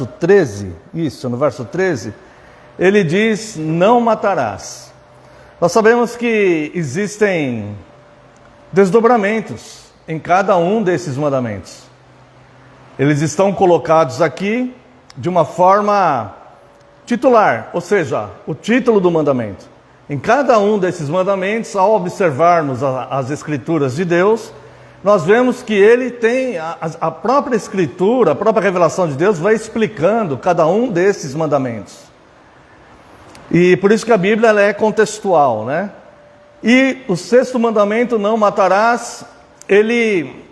no verso 13, ele diz: não matarás. Nós sabemos que existem desdobramentos em cada um desses mandamentos. Eles estão colocados aqui de uma forma titular, ou seja, o título do mandamento. Em cada um desses mandamentos, ao observarmos as Escrituras de Deus, nós vemos que ele tem a própria Escritura, a própria revelação de Deus vai explicando cada um desses mandamentos. E por isso que a Bíblia ela é contextual, né? E o sexto mandamento, não matarás, ele,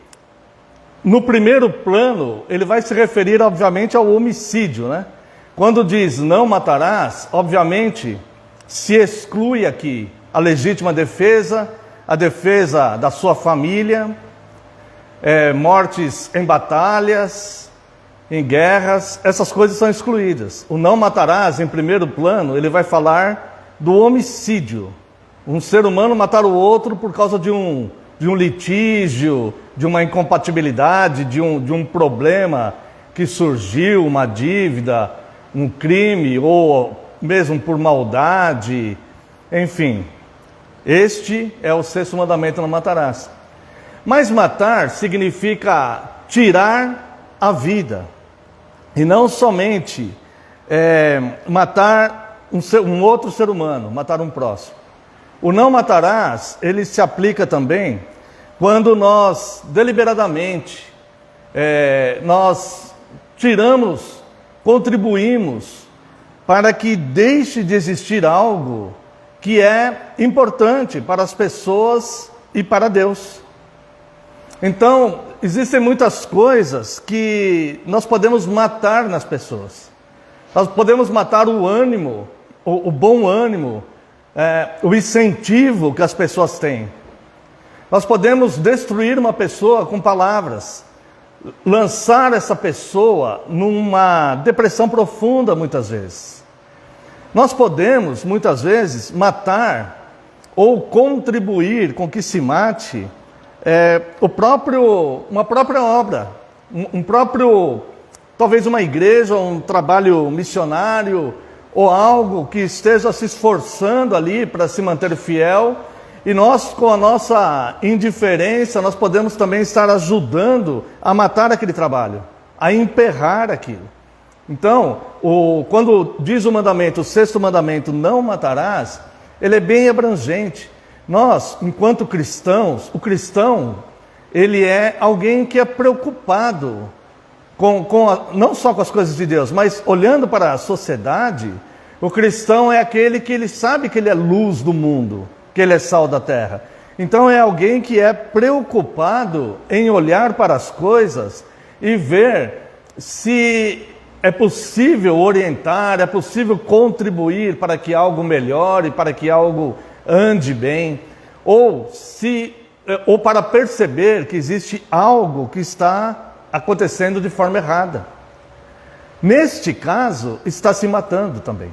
no primeiro plano, ele vai se referir, obviamente, ao homicídio, né? Quando diz não matarás, obviamente, se exclui aqui a legítima defesa, a defesa da sua família, mortes em batalhas, em guerras, essas coisas são excluídas. O não matarás, em primeiro plano, ele vai falar do homicídio. Um ser humano matar o outro por causa de um litígio, de uma incompatibilidade, de um problema que surgiu, uma dívida, um crime, ou mesmo por maldade, enfim. Este é o sexto mandamento, não matarás. Mas matar significa tirar a vida. E não somente matar um outro ser humano, matar um próximo. O não matarás, ele se aplica também quando nós deliberadamente, nós tiramos, contribuímos para que deixe de existir algo que é importante para as pessoas e para Deus. Então, existem muitas coisas que nós podemos matar nas pessoas. Nós podemos matar o ânimo, o bom ânimo, o incentivo que as pessoas têm. Nós podemos destruir uma pessoa com palavras, lançar essa pessoa numa depressão profunda muitas vezes. Nós podemos, muitas vezes, matar ou contribuir com que se mate uma própria obra, talvez uma igreja, um trabalho missionário, ou algo que esteja se esforçando ali para se manter fiel, e nós, com a nossa indiferença, nós podemos também estar ajudando a matar aquele trabalho, a emperrar aquilo. Então, quando diz o mandamento, o sexto mandamento, não matarás, ele é bem abrangente. Nós, enquanto cristãos, o cristão, ele é alguém que é preocupado não só com as coisas de Deus, mas olhando para a sociedade, o cristão é aquele que ele sabe que ele é luz do mundo, que ele é sal da terra. Então é alguém que é preocupado em olhar para as coisas e ver se é possível orientar, é possível contribuir para que algo melhore, para que algo ande bem, ou para perceber que existe algo que está acontecendo de forma errada. Neste caso, está se matando também.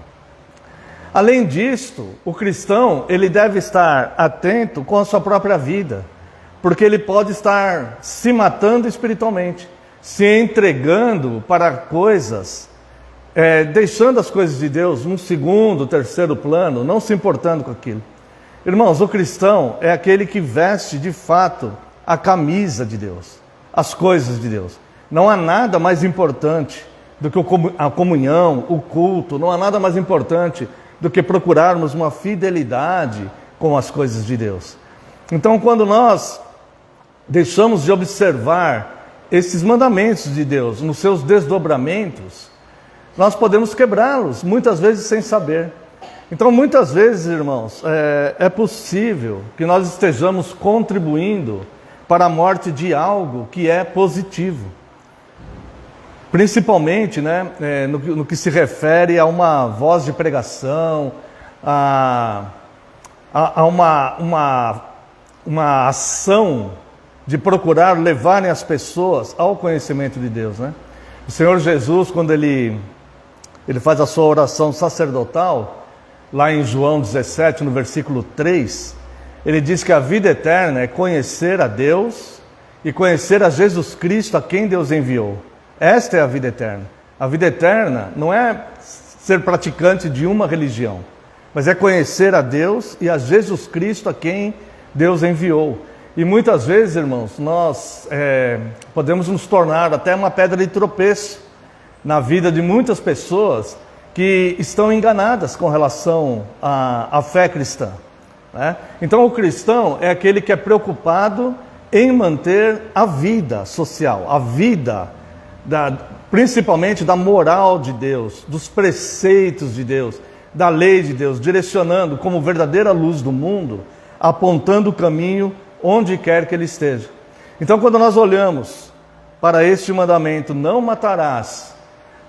Além disto, o cristão, ele deve estar atento com a sua própria vida, porque ele pode estar se matando espiritualmente, se entregando para coisas, deixando as coisas de Deus num segundo, terceiro plano, não se importando com aquilo. Irmãos, o cristão é aquele que veste de fato a camisa de Deus, as coisas de Deus. Não há nada mais importante do que a comunhão, o culto, não há nada mais importante do que procurarmos uma fidelidade com as coisas de Deus. Então, quando nós deixamos de observar esses mandamentos de Deus nos seus desdobramentos, nós podemos quebrá-los, muitas vezes sem saber. Então, muitas vezes, irmãos, é possível que nós estejamos contribuindo para a morte de algo que é positivo. Principalmente, no que se refere a uma voz de pregação, a uma ação de procurar levarem as pessoas ao conhecimento de Deus, né? O Senhor Jesus, quando ele faz a sua oração sacerdotal, lá em João 17, no versículo 3, ele diz que a vida eterna é conhecer a Deus e conhecer a Jesus Cristo, a quem Deus enviou. Esta é a vida eterna. A vida eterna não é ser praticante de uma religião, mas é conhecer a Deus e a Jesus Cristo a quem Deus enviou. E muitas vezes, irmãos, nós podemos nos tornar até uma pedra de tropeço na vida de muitas pessoas que estão enganadas com relação à fé cristã, né? Então o cristão é aquele que é preocupado em manter a vida social, a vida, principalmente da moral de Deus, dos preceitos de Deus, da lei de Deus, direcionando como verdadeira luz do mundo, apontando o caminho onde quer que ele esteja. Então, quando nós olhamos para este mandamento, não matarás,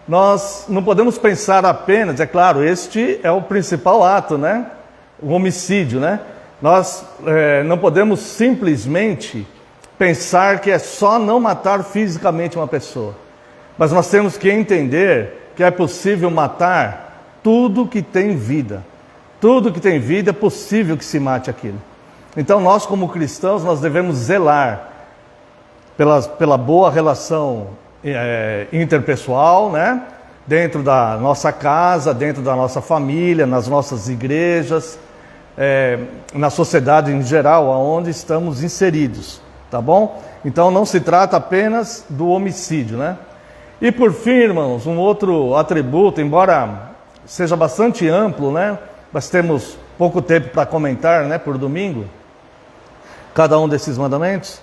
nós não podemos pensar apenas, é claro, este é o principal ato, né? O homicídio, né? Nós não podemos simplesmente pensar que é só não matar fisicamente uma pessoa, mas nós temos que entender que é possível matar tudo que tem vida. Tudo que tem vida é possível que se mate aquilo. Então nós, como cristãos, nós devemos zelar pela boa relação interpessoal, né? Dentro da nossa casa, dentro da nossa família, nas nossas igrejas, na sociedade em geral, aonde estamos inseridos, tá bom? Então não se trata apenas do homicídio, né? E por fim, irmãos, um outro atributo, embora seja bastante amplo, né? Mas temos pouco tempo para comentar, né? Por domingo, cada um desses mandamentos.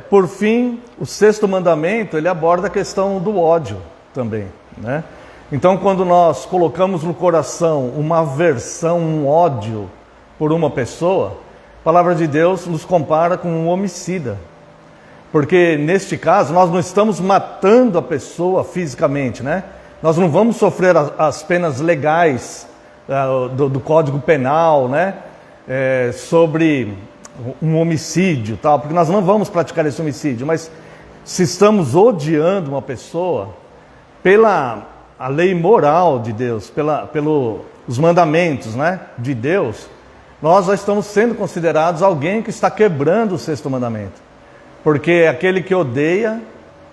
Por fim, o sexto mandamento, ele aborda a questão do ódio também, né? Então, quando nós colocamos no coração uma aversão, um ódio por uma pessoa, a palavra de Deus nos compara com um homicida. Porque, neste caso, nós não estamos matando a pessoa fisicamente, né? Nós não vamos sofrer as penas legais do Código Penal, né? Sobre um homicídio, tal, porque nós não vamos praticar esse homicídio, mas se estamos odiando uma pessoa pela a lei moral de Deus, pelos mandamentos, né, de Deus, nós já estamos sendo considerados alguém que está quebrando o sexto mandamento. Porque aquele que odeia,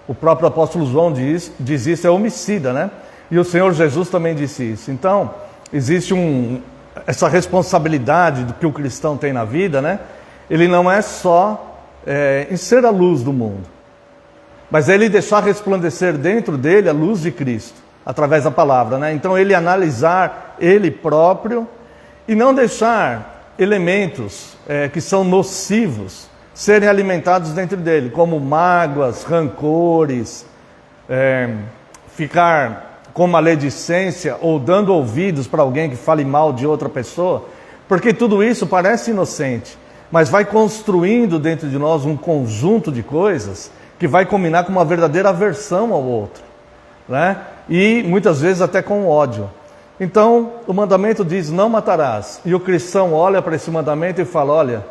o próprio apóstolo João diz isso, é homicida, né? E o Senhor Jesus também disse isso. Então, existe essa responsabilidade do que o cristão tem na vida, né? Ele não é só em ser a luz do mundo, mas ele deixar resplandecer dentro dele a luz de Cristo, através da palavra, né? Então ele analisar ele próprio e não deixar elementos que são nocivos serem alimentados dentro dele, como mágoas, rancores, ficar com maledicência ou dando ouvidos para alguém que fale mal de outra pessoa, porque tudo isso parece inocente, mas vai construindo dentro de nós um conjunto de coisas que vai combinar com uma verdadeira aversão ao outro, né? E muitas vezes até com ódio. Então o mandamento diz: não matarás, e o cristão olha para esse mandamento e fala: olha,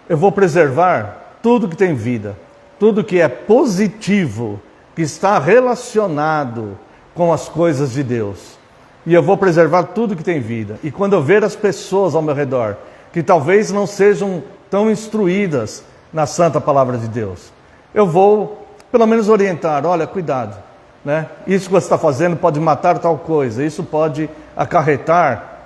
eu vou preservar tudo que tem vida, tudo que é positivo, que está relacionado com as coisas de Deus, e eu vou preservar tudo que tem vida. E quando eu ver as pessoas ao meu redor que talvez não sejam tão instruídas na santa palavra de Deus, eu vou pelo menos orientar: olha, cuidado, né? Isso que você está fazendo pode matar tal coisa, isso pode acarretar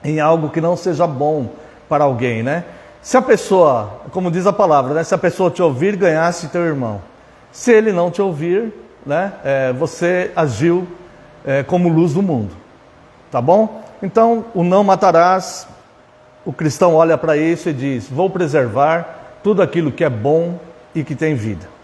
em algo que não seja bom para alguém, né? Se a pessoa, como diz a palavra, né? Se a pessoa te ouvir, ganhasse teu irmão. Se ele não te ouvir, né? Você agiu como luz do mundo, tá bom? Então, o não matarás, o cristão olha para isso e diz: vou preservar tudo aquilo que é bom e que tem vida.